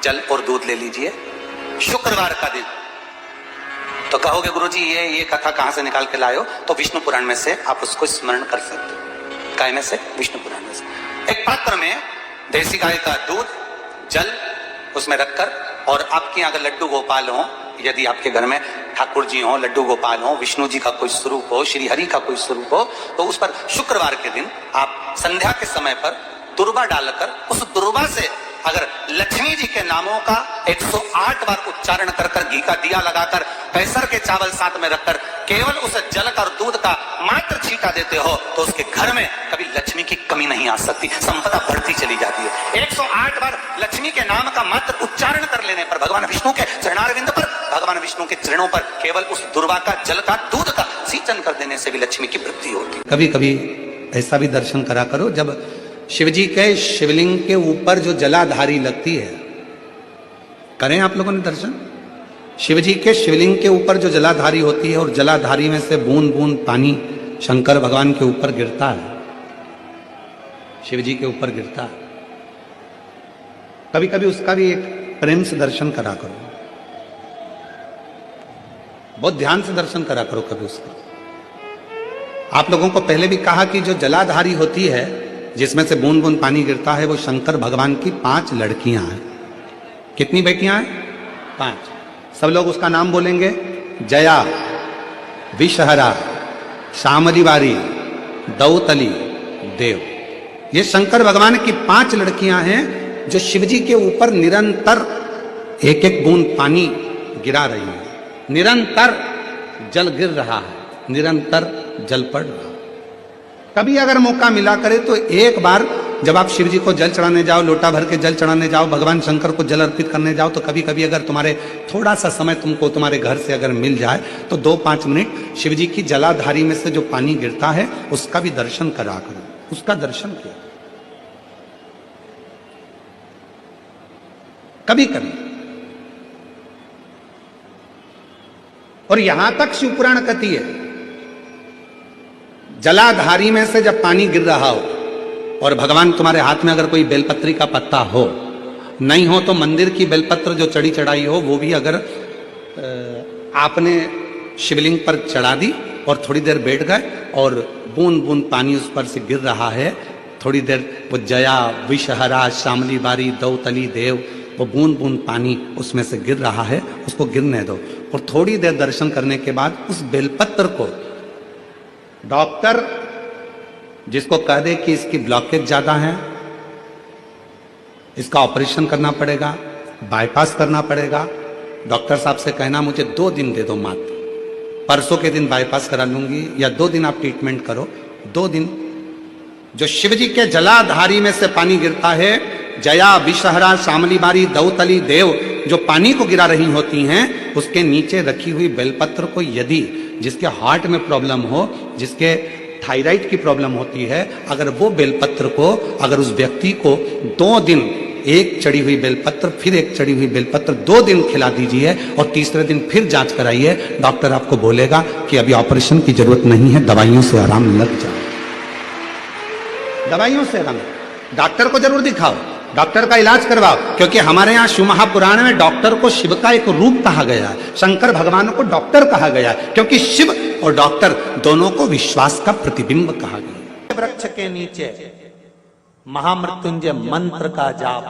जल और दूध ले लीजिए, शुक्रवार का दिन। तो कहोगे गुरुजी ये कथा कहां से निकाल के लाए हो? तो विष्णु पुराण में से आप उसको स्मरण कर सकते हो। काय में से? विष्णु पुराण में से। एक पात्र में देसी गाय का दूध, जल उसमें रखकर, और आपके यहाँ अगर लड्डू गोपाल हो, यदि आपके घर में ठाकुर जी हो, लड्डू गोपाल हो, विष्णु जी का कोई स्वरूप हो, श्री हरि का कोई स्वरूप हो, तो उस पर शुक्रवार के दिन आप संध्या के समय पर दुर्वा डालकर, उस दुर्वा से अगर लक्ष्मी जी के नामों का 108 बार उच्चारण कर कर, घी का दिया लगाकर, कैसर के चावल साथ में रखकर केवल उस जल का और दूध का मात्र छींटा देते हो, तो उसके घर में कभी लक्ष्मी की कमी नहीं आ सकती, संपदा बढ़ती चली जाती है। 108 बार लक्ष्मी के नाम का मात्र उच्चारण कर लेने पर, भगवान विष्णु के चरणारविंद पर, भगवान विष्णु के चरणों पर केवल उस दुर्वा का, जल का, दूध का सिंचन कर देने से भी लक्ष्मी की वृद्धि होती। कभी कभी ऐसा भी दर्शन करा करो, जब शिव जी के शिवलिंग के ऊपर जो जलाधारी लगती है, करें आप लोगों ने दर्शन? शिव जी के शिवलिंग के ऊपर जो जलाधारी होती है और जलाधारी में से बूंद बूंद पानी शंकर भगवान के ऊपर गिरता है, शिव जी के ऊपर गिरता है। कभी कभी उसका भी एक प्रेम से दर्शन करा करो, बहुत ध्यान से दर्शन करा करो कभी उसका। आप लोगों को पहले भी कहा कि जो जलाधारी होती है, जिसमें से बूंद बूंद पानी गिरता है, वो शंकर भगवान की 5 लड़कियां हैं। कितनी बेटियां हैं? 5। सब लोग उसका नाम बोलेंगे। जया, विषहरा, शामली बारी, दौतली, देव। ये शंकर भगवान की 5 लड़कियां हैं जो शिवजी के ऊपर निरंतर एक एक बूंद पानी गिरा रही हैं। निरंतर जल गिर रहा है, निरंतर जल पड़ रहा है। कभी अगर मौका मिला करे तो एक बार जब आप शिव जी को जल चढ़ाने जाओ, लोटा भर के जल चढ़ाने जाओ, भगवान शंकर को जल अर्पित करने जाओ, तो कभी कभी अगर तुम्हारे थोड़ा सा समय तुमको तुम्हारे घर से अगर मिल जाए तो 2-5 मिनट शिव जी की जलाधारी में से जो पानी गिरता है उसका भी दर्शन करा करो, उसका दर्शन किया कभी कभी। और यहां तक शिवपुराण कहती है, जलाधारी में से जब पानी गिर रहा हो और भगवान तुम्हारे हाथ में अगर कोई बेलपत्री का पत्ता हो, नहीं हो तो मंदिर की बेलपत्र जो चढ़ी चढ़ाई हो वो भी अगर आपने शिवलिंग पर चढ़ा दी और थोड़ी देर बैठ गए और बूंद बूंद पानी उस पर से गिर रहा है, थोड़ी देर वो जया, विषहरा, शामली बारी, दौतली, देव, वो बूंद बूंद पानी उसमें से गिर रहा है, उसको गिरने दो। और थोड़ी देर दर्शन करने के बाद उस बेलपत्र को डॉक्टर जिसको कह दे कि इसकी ब्लॉकेज ज्यादा है, इसका ऑपरेशन करना पड़ेगा, बाईपास करना पड़ेगा, डॉक्टर साहब से कहना मुझे 2 दिन दे दो मात्र, परसों के दिन बाईपास करा लूंगी, या 2 दिन आप ट्रीटमेंट करो। 2 दिन जो शिवजी के जलाधारी में से पानी गिरता है, जया, विषहरा, शामली बारी, दौतली, देव, जो पानी को गिरा रही होती हैं, उसके नीचे रखी हुई बेलपत्र को यदि जिसके हार्ट में प्रॉब्लम हो, जिसके थायराइड की प्रॉब्लम होती है, अगर वो बेलपत्र को अगर उस व्यक्ति को 2 दिन एक चढ़ी हुई बेलपत्र, फिर एक चढ़ी हुई बेलपत्र 2 दिन खिला दीजिए और तीसरे दिन फिर जांच कराइए, डॉक्टर आपको बोलेगा कि अभी ऑपरेशन की जरूरत नहीं है, दवाइयों से आराम लग जाए। दवाइयों से आराम, डॉक्टर को जरूर दिखाओ, डॉक्टर का इलाज करवाओ, क्योंकि हमारे यहाँ शिव महापुराण में डॉक्टर को शिव का एक रूप कहा गया है, शंकर भगवान को डॉक्टर कहा गया है, क्योंकि शिव और डॉक्टर दोनों को विश्वास का प्रतिबिंब कहा गया है। वृक्ष के नीचे महामृत्युंजय मंत्र का जाप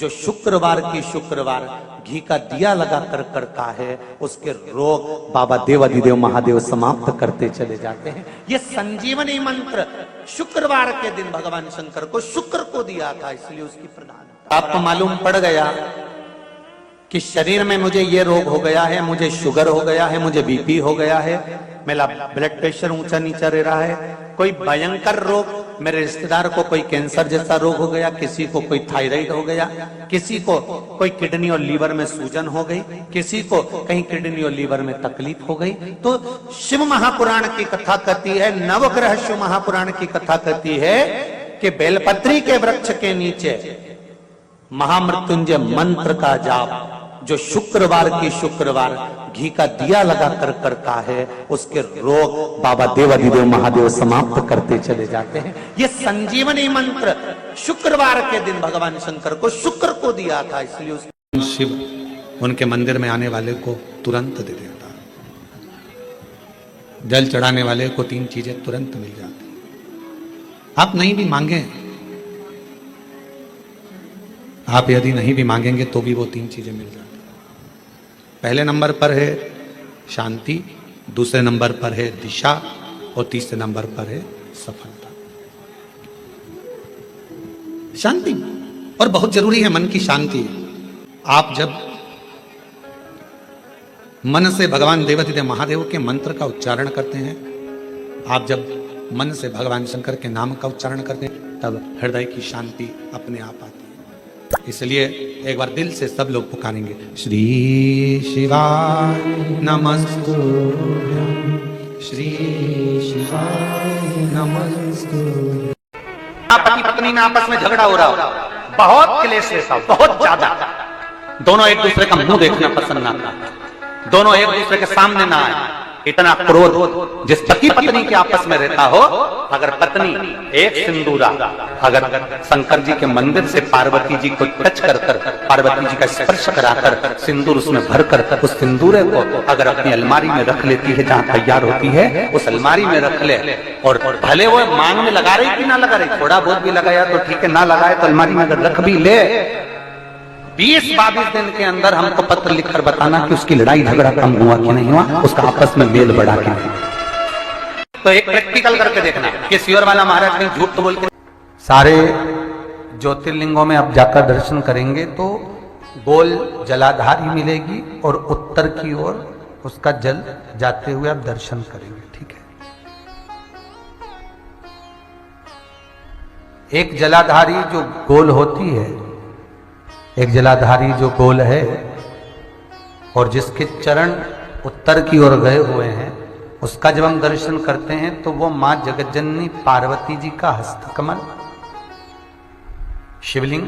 जो शुक्रवार की शुक्रवार घी का दिया लगा कर करता है, उसके रोग बाबा देवाधिदेव महादेव समाप्त करते चले जाते हैं। ये संजीवनी मंत्र शुक्रवार के दिन भगवान शंकर को शुक्र को दिया था, इसलिए उसकी प्रधानता। आपको मालूम पड़ गया कि शरीर में मुझे ये रोग हो गया है, मुझे शुगर हो गया है, मुझे बीपी हो गया है, मेरा ब्लड प्रेशर ऊंचा नीचा रह रहा है, कोई भयंकर रोग, मेरे रिश्तेदार को कोई कैंसर जैसा रोग हो गया, किसी को कोई थायराइड हो गया, किसी को कोई किडनी और लीवर में सूजन हो गई, किसी को कहीं किडनी और लीवर में तकलीफ हो गई। तो शिव महापुराण की कथा कहती है, नवग्रह शिव महापुराण की कथा कहती है कि बेलपत्री के वृक्ष के नीचे महामृत्युंजय मंत्र का जाप जो शुक्रवार की शुक्रवार घी का दिया लगा कर करता है, उसके रोग बाबा देवाधिदेव महादेव समाप्त करते चले जाते हैं। ये संजीवनी मंत्र शुक्रवार के दिन भगवान शंकर को शुक्र को दिया था, इसलिए शिव उनके मंदिर में आने वाले को तुरंत दे देता। जल चढ़ाने वाले को 3 चीजें तुरंत मिल जाती। आप नहीं भी मांगे, आप यदि नहीं भी मांगेंगे तो भी वो 3 चीजें मिल जाती। पहले नंबर पर है शांति, दूसरे नंबर पर है दिशा और तीसरे नंबर पर है सफलता। शांति, और बहुत जरूरी है मन की शांति। आप जब मन से भगवान देवाधिदेव महादेव के मंत्र का उच्चारण करते हैं, आप जब मन से भगवान शंकर के नाम का उच्चारण करते हैं, तब हृदय की शांति अपने आप आती है। इसलिए एक बार दिल से सब लोग पुकारेंगे, श्री शिवाय नमस्तुभ्यं, श्री शिवाय नमस्तुभ्यं। पति पत्नी में आपस में झगड़ा हो रहा हो, बहुत क्लेश है, बहुत ज्यादा, दोनों एक दूसरे का मुंह देखना पसंद ना करते, दोनों एक दूसरे के सामने ना आए, इतना क्रोध जिस पति पत्नी के आपस में रहता हो, अगर पत्नी एक सिंदूरा अगर शंकर जी के मंदिर से पार्वती जी को टच कर कर, पार्वती जी का स्पर्श कराकर सिंदूर उसमें भर कर, उस सिंदूरे को अगर अपनी अलमारी में रख लेती है, जहां तैयार होती है उस अलमारी में रख ले, और भले वो मांग में लगा रही कि ना लगा रही, थोड़ा बहुत भी लगाया तो ठीक है, ना लगाए तो अलमारी में अगर रख भी ले, 20-22 दिन के अंदर हमको पत्र लिखकर बताना कि उसकी लड़ाई झगड़ा कम हुआ कि नहीं हुआ, उसका आपस में मेल बढ़ा कि नहीं। तो एक प्रैक्टिकल करके देखना कि शिवर वाला महाराज ने झूठ तो बोल के। सारे ज्योतिर्लिंगों में आप जाकर दर्शन करेंगे तो गोल जलाधारी मिलेगी और उत्तर की ओर उसका जल जाते हुए आप दर्शन करेंगे, ठीक है। एक जलाधारी जो गोल होती है, एक जलाधारी जो गोल है और जिसके चरण उत्तर की ओर गए हुए हैं, उसका जब हम दर्शन करते हैं तो वो मां जगज्जननी पार्वती जी का हस्तकमल शिवलिंग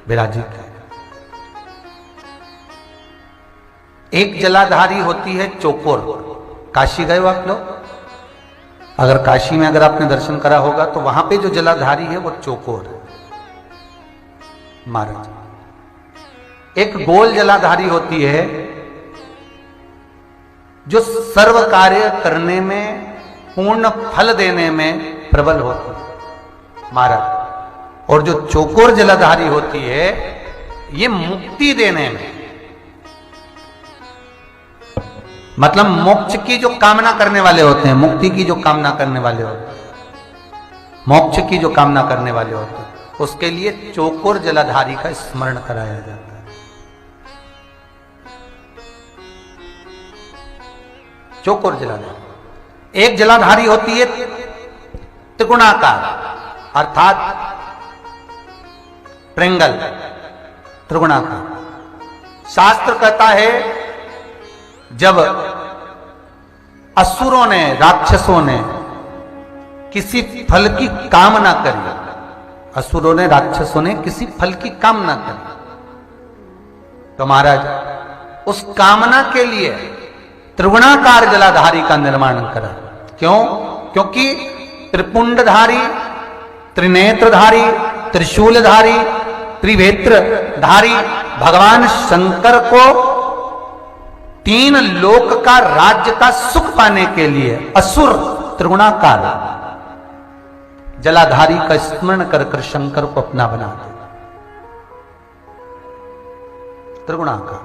विराजित है। एक जलाधारी होती है चौकोर। काशी गए हो आप लोग? अगर काशी में अगर आपने दर्शन करा होगा तो वहां पे जो जलाधारी है वो चौकोर है महाराज। एक गोल जलाधारी होती है जो सर्व कार्य करने में, पूर्ण फल देने में प्रबल होती है महाराज। और जो चौकोर जलाधारी होती है ये मुक्ति देने में, मतलब मोक्ष की जो कामना करने वाले होते हैं, मुक्ति की जो कामना करने वाले होते हैं, मोक्ष की जो कामना करने वाले होते हैं, उसके लिए चौकोर जलाधारी का स्मरण कराया जाता है। चौकोर जलाधारी। एक जलाधारी होती है त्रिगुणाकार, अर्थात ट्रेंगल, त्रिगुणाकार। शास्त्र कहता है जब असुरों ने, राक्षसों ने किसी फल की कामना करी, असुरों ने, राक्षसों ने किसी फल की कामना करी, तो महाराज उस कामना के लिए त्रिगुणाकार जलाधारी का निर्माण करा। क्यों? क्योंकि त्रिपुंडधारी, त्रिनेत्रधारी, त्रिशूलधारी, त्रिवेत्रधारी भगवान शंकर को 3 लोक का राज्य का सुख पाने के लिए असुर त्रिगुणाकार जलाधारी का स्मरण कर कर शंकर को अपना बना दे। त्रिगुणाकार।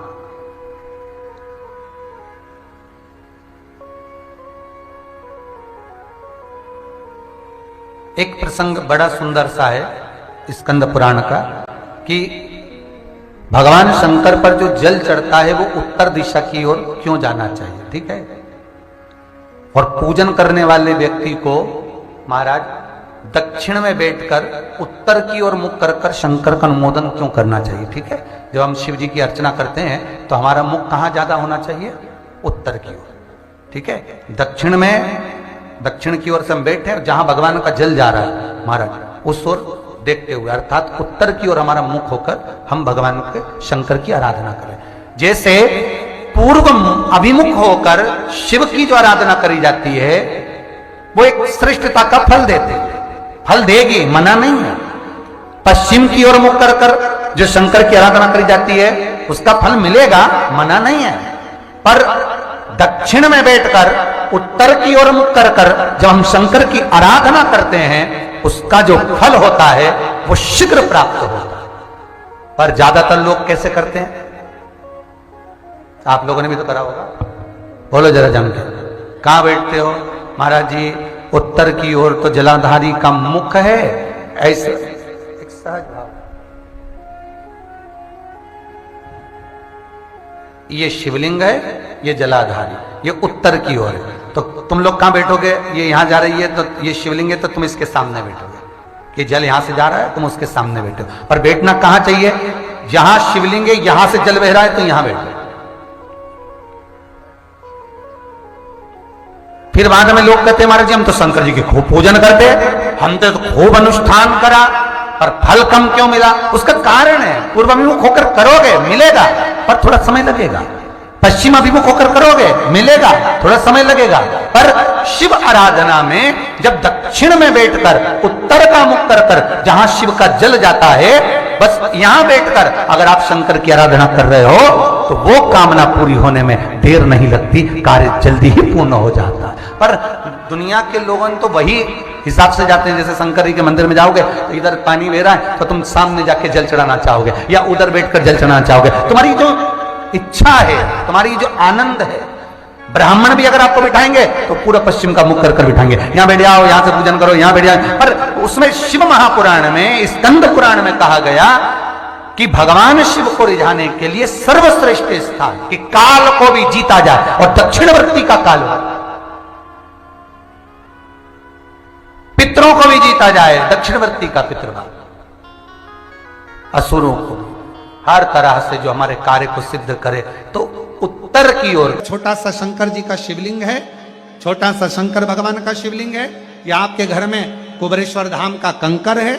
एक प्रसंग बड़ा सुंदर सा है स्कंद पुराण का कि भगवान शंकर पर जो जल चढ़ता है वो उत्तर दिशा की ओर क्यों जाना चाहिए, ठीक है। और पूजन करने वाले व्यक्ति को महाराज दक्षिण में बैठकर उत्तर की ओर मुख कर कर शंकर का अनुमोदन क्यों करना चाहिए, ठीक है। जब हम शिव जी की अर्चना करते हैं तो हमारा मुख कहां ज्यादा होना चाहिए? उत्तर की ओर, ठीक है। दक्षिण में, दक्षिण की ओर से हम बैठे हैं, जहां भगवान का जल जा रहा है महाराज उस ओर देखते हुए, अर्थात उत्तर की ओर हमारा मुख होकर हम भगवान के शंकर की आराधना करें। जैसे पूर्व अभिमुख होकर शिव की जो आराधना करी जाती है वो एक श्रेष्ठता का फल देते हैं, फल देगी, मना नहीं है। पश्चिम की ओर मुख कर कर जो शंकर की आराधना करी जाती है उसका फल मिलेगा, मना नहीं है। पर दक्षिण में बैठकर उत्तर की ओर मुख कर कर जब हम शंकर की आराधना करते हैं, उसका जो फल होता है वो शीघ्र प्राप्त होता है। पर ज्यादातर लोग कैसे करते हैं? आप लोगों ने भी तो करा होगा, बोलो जरा जम के। कहां बैठते हो? महाराज जी उत्तर की ओर तो जलाधारी का मुख है, ऐसे एक सहज भाव। ये शिवलिंग है, ये जलाधारी, ये उत्तर की ओर है। तो तुम लोग कहां बैठोगे? ये यहां जा रही है तो ये शिवलिंग है, तो तुम इसके सामने बैठोगे। कि जल यहां से जा रहा है, तुम उसके सामने बैठो। पर बैठना कहां चाहिए? जहां शिवलिंग है, यहां से जल बह रहा है तो यहां बैठो। फिर बाद में लोग कहते हैं महाराज जी हम तो शंकर जी की खूब पूजन करते हैं, हमने तो खूब अनुष्ठान करा, पर फल कम क्यों मिला? उसका कारण है पूर्वाभिमुख होकर करोगे मिलेगा, पर थोड़ा समय लगेगा। पश्चिम अभिमुख होकर करोगे मिलेगा, थोड़ा समय लगेगा। पर शिव आराधना में जब दक्षिण में बैठकर उत्तर का मुख कर कर जहां शिव का जल जाता है, बस यहां बैठकर अगर आप शंकर की आराधना कर रहे हो तो वो कामना पूरी होने में देर नहीं लगती, कार्य जल्दी ही पूर्ण हो जाता है। पर दुनिया के लोगों तो वही हिसाब से जाते हैं, जैसे शंकर जी के मंदिर में जाओगे तो इधर पानी बह रहा है तो तुम सामने जाके जल चढ़ाना चाहोगे, या उधर बैठकर जल चढ़ाना चाहोगे। तुम्हारी जो इच्छा है, तुम्हारी जो आनंद है। ब्राह्मण भी अगर आपको बिठाएंगे तो पूरा पश्चिम का मुख कर कर बिठाएंगे, यहां बैठ जाओ, यहां से पूजन करो, यहां बैठ जाओ। पर उसमें शिव महापुराण में, स्कंद पुराण में कहा गया कि भगवान शिव को रिझाने के लिए सर्वश्रेष्ठ स्थान कि काल को भी जीता जाए, और दक्षिणवर्ती का काल हो, पितरों को भी जीता जाए, दक्षिणवर्ती का पितृभाव, असुरों को हर तरह से जो हमारे कार्य को सिद्ध करे, तो उत्तर की ओर छोटा सा शंकर जी का शिवलिंग है, छोटा सा शंकर भगवान का शिवलिंग है। या आपके घर में कुबरेश्वर धाम का कंकर है,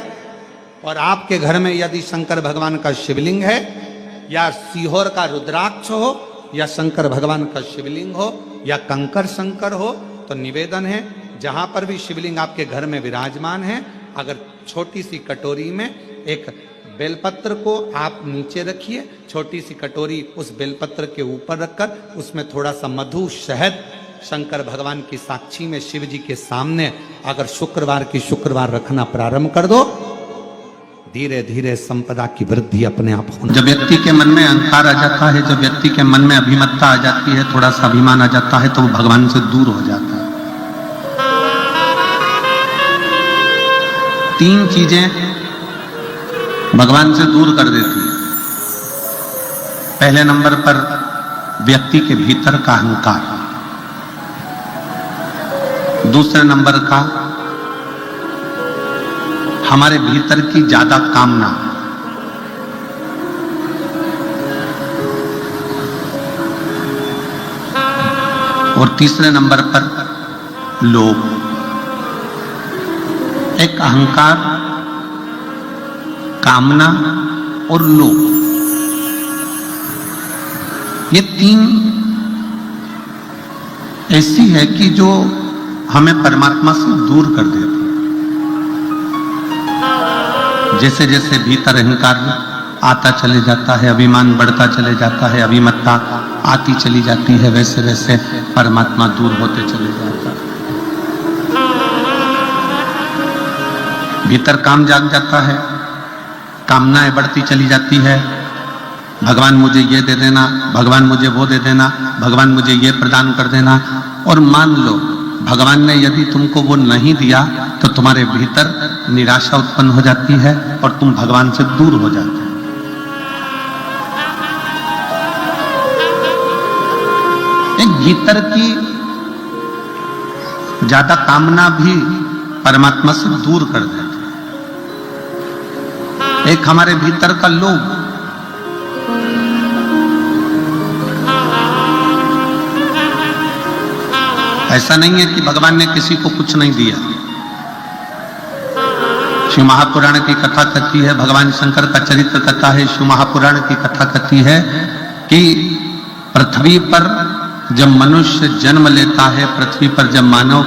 और आपके घर में यदि शंकर भगवान का शिवलिंग है, या सीहोर का रुद्राक्ष हो, या शंकर भगवान का शिवलिंग हो, या कंकर शंकर हो, तो निवेदन है जहां पर भी शिवलिंग आपके घर में विराजमान है, अगर छोटी सी कटोरी में एक बेलपत्र को आप नीचे रखिए, छोटी सी कटोरी उस बेलपत्र के ऊपर रखकर उसमें थोड़ा सा मधु शहद शंकर भगवान की साक्षी में शिव जी के सामने अगर शुक्रवार की शुक्रवार रखना प्रारंभ कर दो, धीरे धीरे संपदा की वृद्धि अपने आप होगी। जब व्यक्ति के मन में अहंकार आ जाता है, जब व्यक्ति के मन में अभिमत्ता आ जाती है, थोड़ा सा अभिमान आ जाता है, तो वो भगवान से दूर हो जाता है। 3 चीजें भगवान से दूर कर देती है। पहले नंबर पर व्यक्ति के भीतर का अहंकार, दूसरे नंबर का हमारे भीतर की ज्यादा कामना, और तीसरे नंबर पर लोभ। एक अहंकार, कामना और लोभ, ये 3 ऐसी है कि जो हमें परमात्मा से दूर कर देती है। जैसे जैसे भीतर अहंकार आता चले जाता है, अभिमान बढ़ता चले जाता है, अभिमत्ता आती चली जाती है, वैसे वैसे परमात्मा दूर होते चले जाता है। भीतर काम जाग जाता है, कामनाएं बढ़ती चली जाती है, भगवान मुझे ये दे देना, भगवान मुझे वो दे देना, भगवान मुझे ये प्रदान कर देना। और मान लो भगवान ने यदि तुमको वो नहीं दिया तो तुम्हारे भीतर निराशा उत्पन्न हो जाती है और तुम भगवान से दूर हो जाते हो। एक भीतर की ज्यादा कामना भी परमात्मा से दूर कर देती है। एक हमारे भीतर का लोभ, ऐसा नहीं है कि भगवान ने किसी को कुछ नहीं दिया। शिव महापुराण की कथा कहती है, भगवान शंकर का चरित्र कथा है, शिव महापुराण की कथा कहती है कि पृथ्वी पर जब मनुष्य जन्म लेता है, पृथ्वी पर जब मानव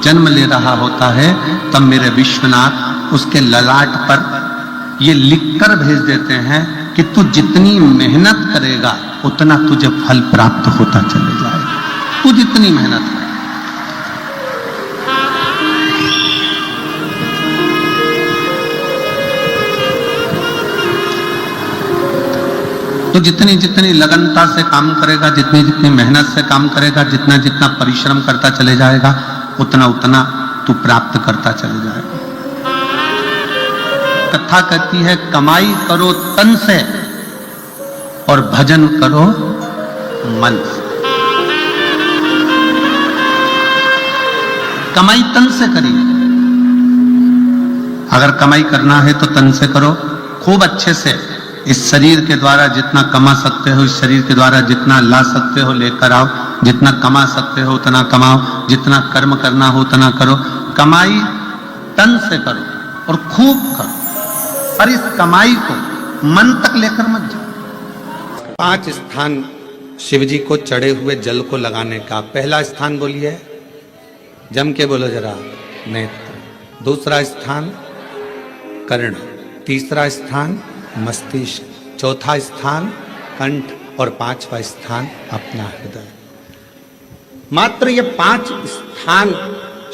जन्म ले रहा होता है, तब मेरे विश्वनाथ उसके ललाट पर ये लिखकर भेज देते हैं कि कि तू जितनी मेहनत करेगा उतना तुझे फल प्राप्त होता चले जाएगा। तू जितनी मेहनत कर, तो जितनी जितनी लगनता से काम करेगा, जितनी जितनी मेहनत से काम करेगा, जितना जितना परिश्रम करता चले जाएगा, उतना उतना तू प्राप्त करता चले जाएगा। कथा कहती है कमाई करो तन से और भजन करो मन से। कमाई तन से करिए। अगर कमाई करना है तो तन से करो, खूब अच्छे से। इस शरीर के द्वारा जितना कमा सकते हो, इस शरीर के द्वारा जितना ला सकते हो लेकर आओ, जितना कमा सकते हो उतना कमाओ, जितना कर्म करना हो उतना करो। कमाई तन से करो और खूब करो, और इस कमाई को मन तक लेकर मत जाओ। 5 स्थान शिव जी को चढ़े हुए जल को लगाने का। पहला स्थान बोलिए, जम के बोलो जरा, नेत्र। दूसरा स्थान कर्ण। तीसरा स्थान मस्तिष्क। चौथा स्थान कंठ। और 5वां स्थान अपना हृदय। मात्र ये 5 स्थान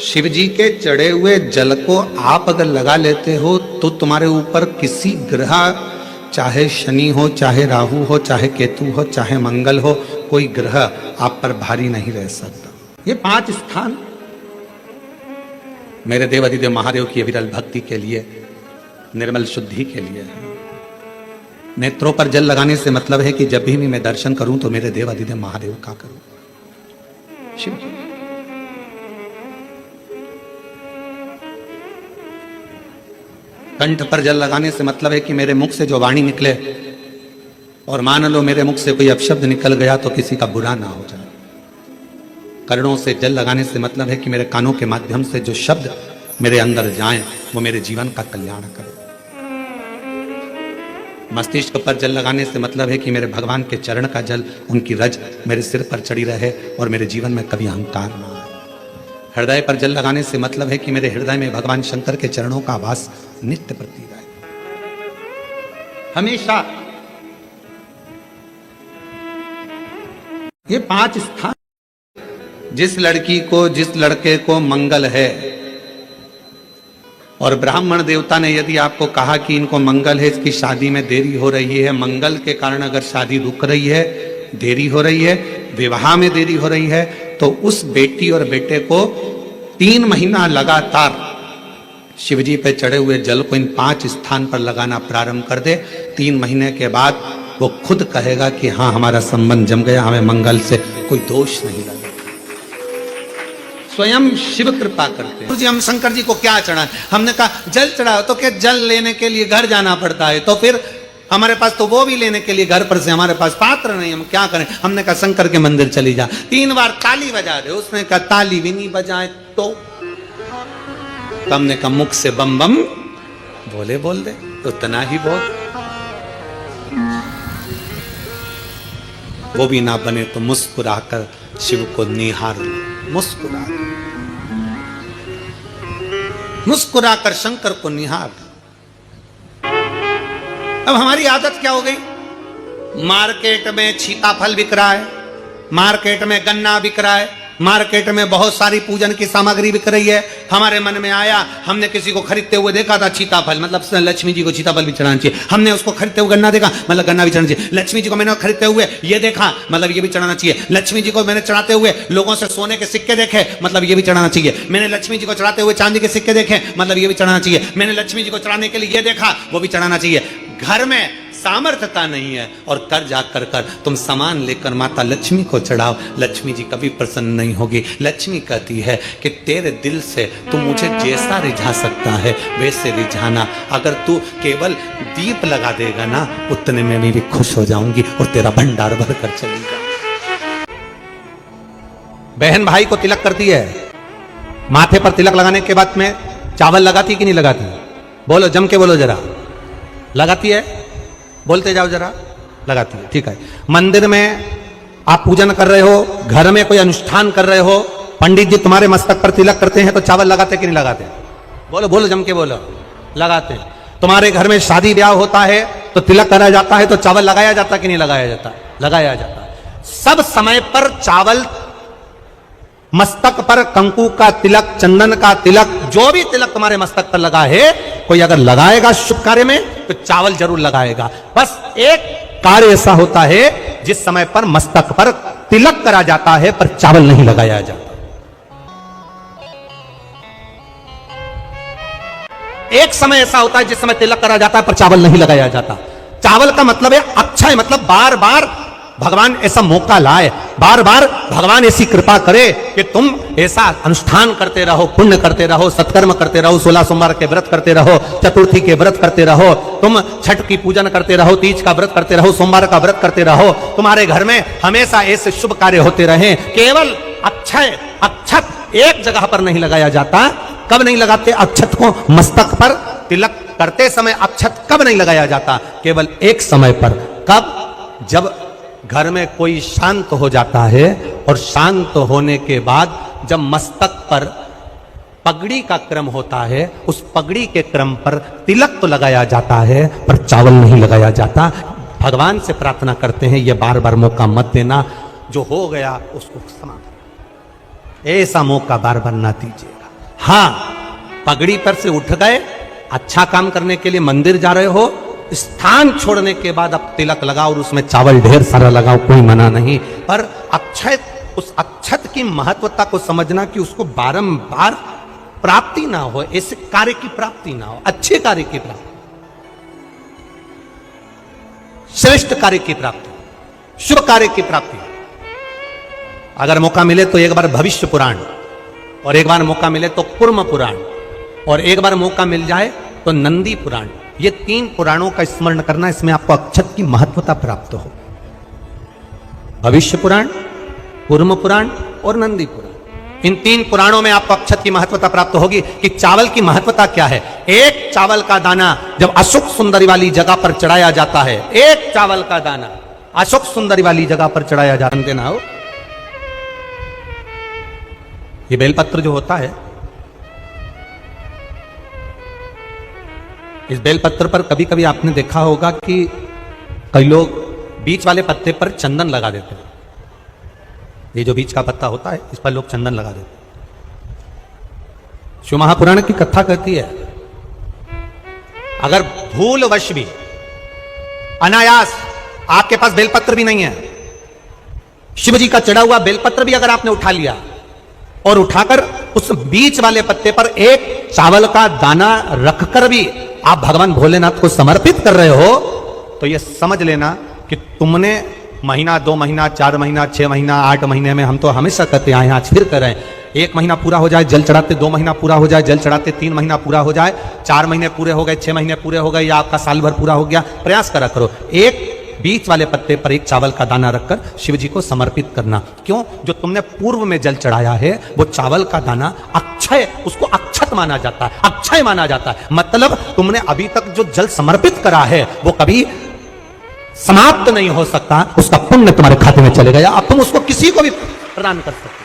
शिव जी के चढ़े हुए जल को आप अगर लगा लेते हो तो तुम्हारे ऊपर किसी ग्रह, चाहे शनि हो, चाहे राहु हो, चाहे केतु हो, चाहे मंगल हो, कोई ग्रह आप पर भारी नहीं रह सकता। ये 5 स्थान मेरे देवाधिदेव महादेव की अविरल भक्ति के लिए, निर्मल शुद्धि के लिए है। नेत्रों पर जल लगाने से मतलब है कि जब भी मैं दर्शन करूं तो मेरे देवाधिदेव महादेव का करूं, शिव जी। कंठ पर जल लगाने से मतलब है कि मेरे मुख से जो वाणी निकले, और मान लो मेरे मुख से कोई अपशब्द निकल गया तो किसी का बुरा ना हो जाए। कर्णों से जल लगाने से मतलब है कि मेरे कानों के माध्यम से जो शब्द मेरे अंदर जाएं वो मेरे जीवन का कल्याण करें। मस्तिष्क पर जल लगाने से मतलब है कि मेरे भगवान के चरण का जल, उनकी रज मेरे सिर पर चढ़ी रहे और मेरे जीवन में कभी अहंकार ना आए। हृदय पर जल लगाने से मतलब है कि मेरे हृदय में भगवान शंकर के चरणों का आभास नित्य प्रतीत रहे हमेशा। ये 5 स्थान, जिस लड़की को, जिस लड़के को मंगल है, और ब्राह्मण देवता ने यदि आपको कहा कि इनको मंगल है, इसकी शादी में देरी हो रही है, मंगल के कारण अगर शादी रुक रही है, देरी हो रही है, विवाह में देरी हो रही है, तो उस बेटी और बेटे को 3 महीना लगातार शिवजी पे चढ़े हुए जल को इन 5 स्थान पर लगाना प्रारंभ कर दे। 3 महीने के बाद वो खुद कहेगा कि हाँ, हमारा संबंध जम गया, हमें मंगल से कोई दोष नहीं लगा। स्वयं शिव कृपा करते हैं। जी हम शंकर जी को क्या चढ़ाएं? हमने कहा जल चढ़ाओ, तो क्या जल लेने के लिए घर जाना पड़ता है? तो फिर हमारे पास तो वो भी लेने के लिए घर पर से हमारे पास पात्र नहीं, हम क्या करें? हमने कहा शंकर के मंदिर चली जा, 3 बार ताली बजा दे। उसने कहा ताली भी नहीं बजाए तो हमने कहा मुख से बम बम बोले बोल दे, उतना ही बोल। वो भी ना बने तो मुस्कुराकर शिव को निहार, मुस्कुराकर शंकर को निहार। अब हमारी आदत क्या हो गई? मार्केट में सीताफल बिक रहा है, मार्केट में गन्ना बिक रहा है, मार्केट में बहुत सारी पूजन की सामग्री बिक रही है। हमारे मन में आया, हमने किसी को खरीदते हुए देखा था सीताफल, मतलब लक्ष्मी जी को सीताफल भी चढ़ाना चाहिए। हमने उसको खरीदते हुए गन्ना देखा, मतलब गन्ना भी चढ़ाना चाहिए। लक्ष्मी जी को मैंने खरीदते हुए ये देखा, मतलब ये भी चढ़ाना चाहिए। लक्ष्मी जी को मैंने चढ़ाते हुए लोगों से सोने के सिक्के देखे, मतलब ये भी चढ़ाना चाहिए। मैंने लक्ष्मी जी को चढ़ाते हुए चांदी के सिक्के देखे, मतलब ये भी चढ़ाना चाहिए। मैंने लक्ष्मी जी को चढ़ाने के लिए ये देखा, वो भी चढ़ाना चाहिए। घर में सामर्थ्यता नहीं है और कर जाकर कर तुम सामान लेकर माता लक्ष्मी को चढ़ाओ, लक्ष्मी जी कभी प्रसन्न नहीं होगी। लक्ष्मी कहती है कि तेरे दिल से तू मुझे जैसा रिझा सकता है वैसे रिझाना। अगर तू केवल दीप लगा देगा ना, उतने में मैं भी खुश हो जाऊंगी और तेरा भंडार भर कर चली जाऊंगी। बहन भाई को तिलक करती है, माथे पर तिलक लगाने के बाद में चावल लगाती कि नहीं लगाती? बोलो, जम के बोलो जरा। लगाती है? बोलते जाओ जरा। लगाती है, ठीक है। मंदिर में आप पूजन कर रहे हो, घर में कोई अनुष्ठान कर रहे हो, पंडित जी तुम्हारे मस्तक पर तिलक करते हैं तो चावल लगाते कि नहीं लगाते? बोलो बोलो, जम के बोलो। लगाते हैं। तुम्हारे घर में शादी ब्याह होता है, तो तिलक करा जाता है तो चावल लगाया जाता कि नहीं लगाया जाता? लगाया जाता। सब समय पर चावल, मस्तक पर कंकु का तिलक, चंदन का तिलक, जो भी तिलक तुम्हारे मस्तक पर लगा है, कोई अगर लगाएगा शुभ कार्य में तो चावल जरूर लगाएगा। बस एक कार्य ऐसा होता है जिस समय पर मस्तक पर तिलक करा जाता है पर चावल नहीं लगाया जाता। एक समय ऐसा होता है जिस समय तिलक करा जाता है पर चावल नहीं लगाया जाता। चावल का मतलब है अक्षय, मतलब बार बार भगवान ऐसा मौका लाए, बार बार भगवान ऐसी कृपा करे कि तुम ऐसा अनुष्ठान करते रहो, पुण्य करते रहो, सत्कर्म करते रहो, 16 सोमवार के व्रत करते रहो, चतुर्थी के व्रत करते रहो, तुम छठ की पूजन करते रहो, तीज का व्रत करते रहो, सोमवार का व्रत करते रहो, तुम्हारे घर में हमेशा ऐसे शुभ कार्य होते रहे। केवल अक्षय, अक्षत एक जगह पर नहीं लगाया जाता। कब नहीं लगाते अक्षत को? मस्तक पर तिलक करते समय अक्षत कब नहीं लगाया जाता? केवल एक समय पर। कब? जब घर में कोई शांत हो जाता है और शांत होने के बाद जब मस्तक पर पगड़ी का क्रम होता है, उस पगड़ी के क्रम पर तिलक तो लगाया जाता है पर चावल नहीं लगाया जाता। भगवान से प्रार्थना करते हैं ये बार बार मौका मत देना, जो हो गया उसको समाप्त, ऐसा मौका बार बार ना दीजिएगा। हाँ, पगड़ी पर से उठ गए, अच्छा काम करने के लिए मंदिर जा रहे हो, स्थान छोड़ने के बाद अब तिलक लगाओ और उसमें चावल ढेर सारा लगाओ, कोई मना नहीं। पर अक्षय, उस अक्षत की महत्वता को समझना कि उसको बारंबार प्राप्ति ना हो, ऐसे कार्य की प्राप्ति ना हो, अच्छे कार्य की प्राप्ति, श्रेष्ठ कार्य की प्राप्ति, शुभ कार्य की प्राप्ति। अगर मौका मिले तो एक बार भविष्य पुराण, और एक बार मौका मिले तो कुर्म पुराण, और एक बार मौका मिल जाए तो नंदी पुराण। ये 3 पुराणों का स्मरण करना, इसमें आपको अक्षत की महत्वता प्राप्त हो। भविष्य पुराण, कुर्म पुराण और नंदी पुराण, इन 3 पुराणों में आपको अक्षत की महत्वता प्राप्त होगी कि चावल की महत्वता क्या है। एक चावल का दाना जब अशोक सुंदरी वाली जगह पर चढ़ाया जाता है, एक चावल का दाना अशोक सुंदरी वाली जगह पर चढ़ाया जाता है ना, हो ये बेलपत्र जो होता है, इस बेलपत्र पर कभी कभी आपने देखा होगा कि कई लोग बीच वाले पत्ते पर चंदन लगा देते हैं। ये जो बीच का पत्ता होता है इस पर लोग चंदन लगा देते हैं। शिव महापुराण की कथा कहती है, अगर भूलवश भी अनायास आपके पास बेलपत्र भी नहीं है, शिव जी का चढ़ा हुआ बेलपत्र भी अगर आपने उठा लिया और उठाकर उस बीच वाले पत्ते पर एक चावल का दाना रखकर भी आप भगवान भोलेनाथ को समर्पित कर रहे हो, तो यह समझ लेना कि तुमने महीना, 2 महीना, 4 महीना, 6 महीना, 8 महीने में, हम तो हमेशा कहते हैं आज फिर कर रहे हैं, 1 महीना पूरा हो जाए जल चढ़ाते, 2 महीना पूरा हो जाए जल चढ़ाते, 3 महीना पूरा हो जाए, 4 महीने पूरे हो गए, 6 महीने पूरे हो गए, या आपका साल भर पूरा हो गया, प्रयास करा करो एक बीच वाले पत्ते पर एक चावल का दाना रखकर शिव जी को समर्पित करना। क्यों? जो तुमने पूर्व में जल चढ़ाया है वो चावल का दाना अक्षय, उसको अक्षत माना जाता है, अक्षय माना जाता है। मतलब तुमने अभी तक जो जल समर्पित करा है वो कभी समाप्त नहीं हो सकता, उसका पुण्य तुम्हारे खाते में चले गया, अब तुम उसको किसी को भी प्रदान कर सकते।